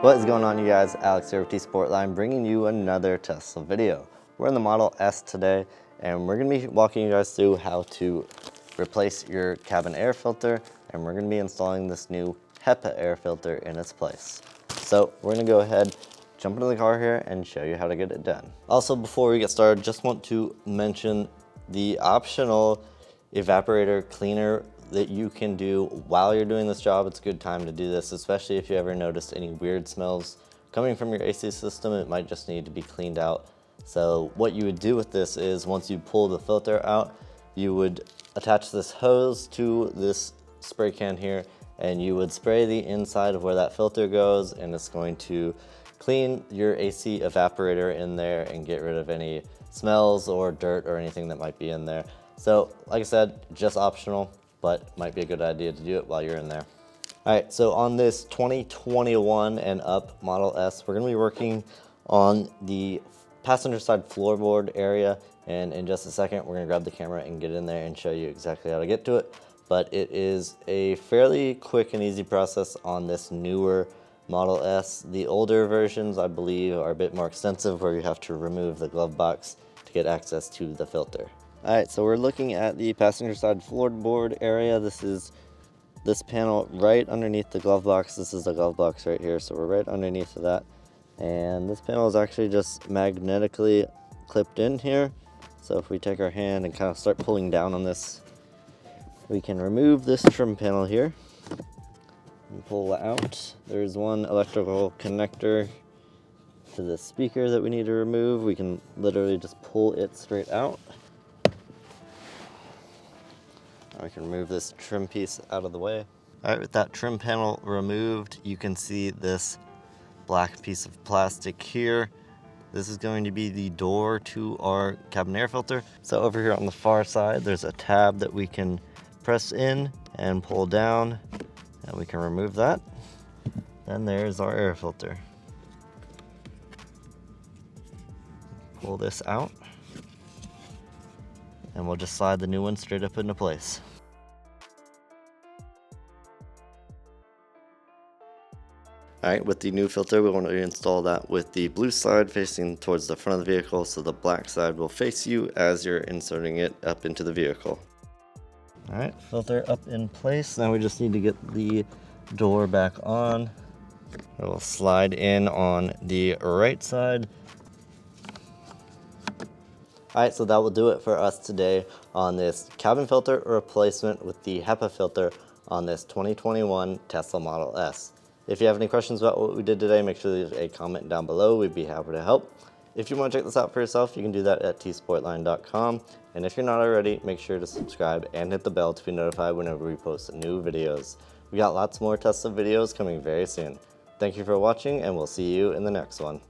What is going on, you guys? Alex here with T-Sportline, bringing you another Tesla video. We're in the Model S today, and we're going to be walking you guys through how to replace your cabin air filter, and we're going to be installing this new HEPA air filter in its place. So we're going to go ahead, jump into the car here, and show you how to get it done. Also, before we get started, just want to mention the optional evaporator cleaner that you can do while you're doing this job. It's a good time to do this, especially if you ever noticed any weird smells coming from your AC system. It might just need to be cleaned out. So what you would do with this is, once you pull the filter out, you would attach this hose to this spray can here, and you would spray the inside of where that filter goes, and it's going to clean your AC evaporator in there and get rid of any smells or dirt or anything that might be in there. So like I said, just optional, but might be a good idea to do it while you're in there. All right, so on this 2021 and up Model S, we're gonna be working on the passenger side floorboard area, and in just a second, we're gonna grab the camera and get in there and show you exactly how to get to it. But it is a fairly quick and easy process on this newer Model S. The older versions, I believe, are a bit more extensive, where you have to remove the glove box to get access to the filter. All right, so we're looking at the passenger side floorboard area. This is this panel right underneath the glove box. This is the glove box right here, so we're right underneath of that. And this panel is actually just magnetically clipped in here. So if we take our hand and kind of start pulling down on this, we can remove this trim panel here and pull it out. There's one electrical connector to the speaker that we need to remove. We can literally just pull it straight out. I can remove this trim piece out of the way. All right, with that trim panel removed, you can see this black piece of plastic here. This is going to be the door to our cabin air filter. So over here on the far side, there's a tab that we can press in and pull down, and we can remove that. Then there's our air filter. Pull this out, and we'll just slide the new one straight up into place. All right, with the new filter, we want to install that with the blue side facing towards the front of the vehicle, so the black side will face you as you're inserting it up into the vehicle. All right, filter up in place. Now we just need to get the door back on. It will slide in on the right side. All right, so that will do it for us today on this cabin filter replacement with the HEPA filter on this 2021 Tesla Model S. If you have any questions about what we did today, make sure to leave a comment down below. We'd be happy to help. If you want to check this out for yourself, you can do that at tsportline.com. And if you're not already, make sure to subscribe and hit the bell to be notified whenever we post new videos. We got lots more Tesla videos coming very soon. Thank you for watching, and we'll see you in the next one.